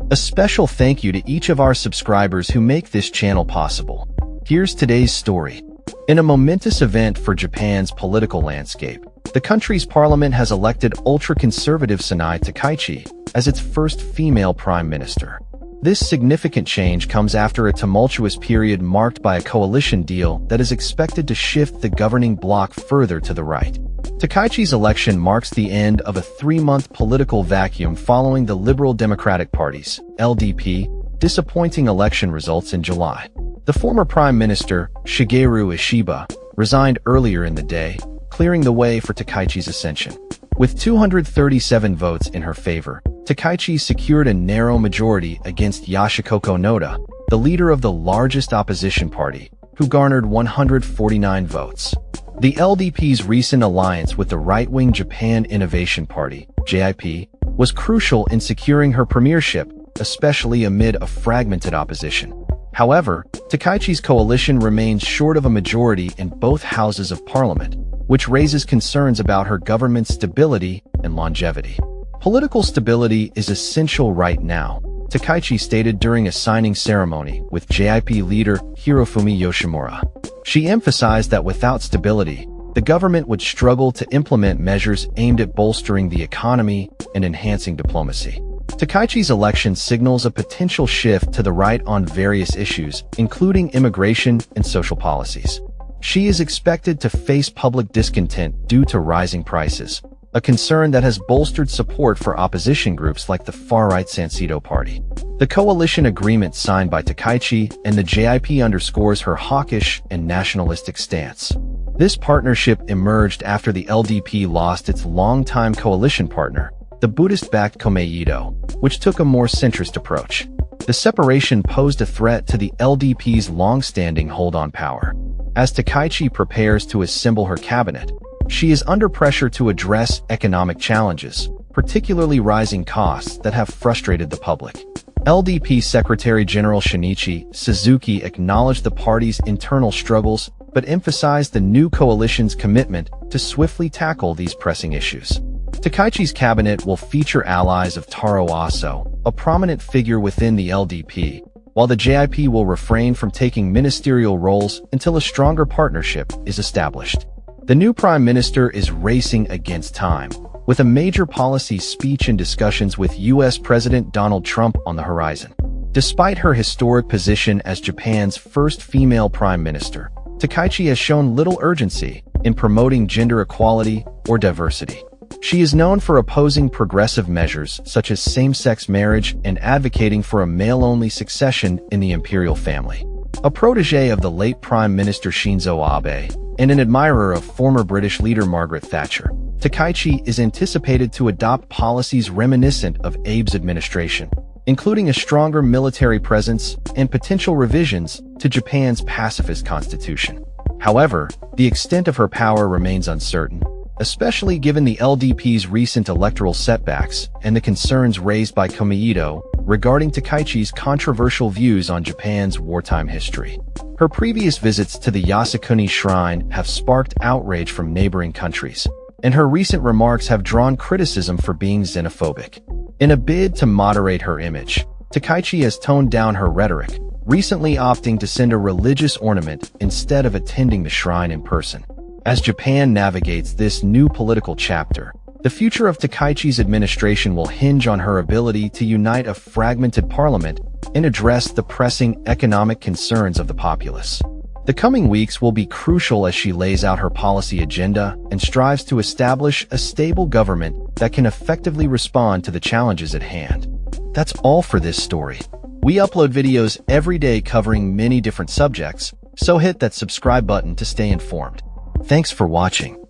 A special thank you to each of our subscribers who make this channel possible. Here's today's story. In a momentous event for Japan's political landscape, the country's parliament has elected ultraconservative Sanae Takaichi as its first female prime minister. This significant change comes after a tumultuous period marked by a coalition deal that is expected to shift the governing bloc further to the right. Takaichi's election marks the end of a 3-month political vacuum following the Liberal Democratic Party's (LDP) disappointing election results in July. The former Prime Minister, Shigeru Ishiba, resigned earlier in the day, clearing the way for Takaichi's ascension. With 237 votes in her favor, Takaichi secured a narrow majority against Yoshikoko Noda, the leader of the largest opposition party, who garnered 149 votes. The LDP's recent alliance with the right-wing Japan Innovation Party, JIP, was crucial in securing her premiership, especially amid a fragmented opposition. However, Takaichi's coalition remains short of a majority in both houses of parliament, which raises concerns about her government's stability and longevity. Political stability is essential right now, Takaichi stated during a signing ceremony with JIP leader Hirofumi Yoshimura. She emphasized that without stability, the government would struggle to implement measures aimed at bolstering the economy and enhancing diplomacy. Takaichi's election signals a potential shift to the right on various issues, including immigration and social policies. She is expected to face public discontent due to rising prices, a concern that has bolstered support for opposition groups like the far-right Sansito Party. The coalition agreement signed by Takaichi and the JIP underscores her hawkish and nationalistic stance. This partnership emerged after the LDP lost its longtime coalition partner, the Buddhist-backed Komeito, which took a more centrist approach. The separation posed a threat to the LDP's long-standing hold on power. As Takaichi prepares to assemble her cabinet, she is under pressure to address economic challenges, particularly rising costs that have frustrated the public. LDP Secretary General Shinichi Suzuki acknowledged the party's internal struggles but emphasized the new coalition's commitment to swiftly tackle these pressing issues. Takaichi's cabinet will feature allies of Taro Aso, a prominent figure within the LDP, while the JIP will refrain from taking ministerial roles until a stronger partnership is established. The new prime minister is racing against time, with a major policy speech and discussions with U.S. President Donald Trump on the horizon. Despite her historic position as Japan's first female prime minister, Takaichi has shown little urgency in promoting gender equality or diversity. She is known for opposing progressive measures such as same-sex marriage and advocating for a male-only succession in the imperial family. A protege of the late Prime Minister Shinzo Abe and an admirer of former British leader Margaret Thatcher, Takaichi is anticipated to adopt policies reminiscent of Abe's administration, including a stronger military presence and potential revisions to Japan's pacifist constitution. However, the extent of her power remains uncertain, especially given the LDP's recent electoral setbacks and the concerns raised by Komeito regarding Takaichi's controversial views on Japan's wartime history. Her previous visits to the Yasukuni Shrine have sparked outrage from neighboring countries, and her recent remarks have drawn criticism for being xenophobic. In a bid to moderate her image, Takaichi has toned down her rhetoric, recently opting to send a religious ornament instead of attending the shrine in person. As Japan navigates this new political chapter, the future of Takaichi's administration will hinge on her ability to unite a fragmented parliament and address the pressing economic concerns of the populace. The coming weeks will be crucial as she lays out her policy agenda and strives to establish a stable government that can effectively respond to the challenges at hand. That's all for this story. We upload videos every day covering many different subjects, so hit that subscribe button to stay informed. Thanks for watching.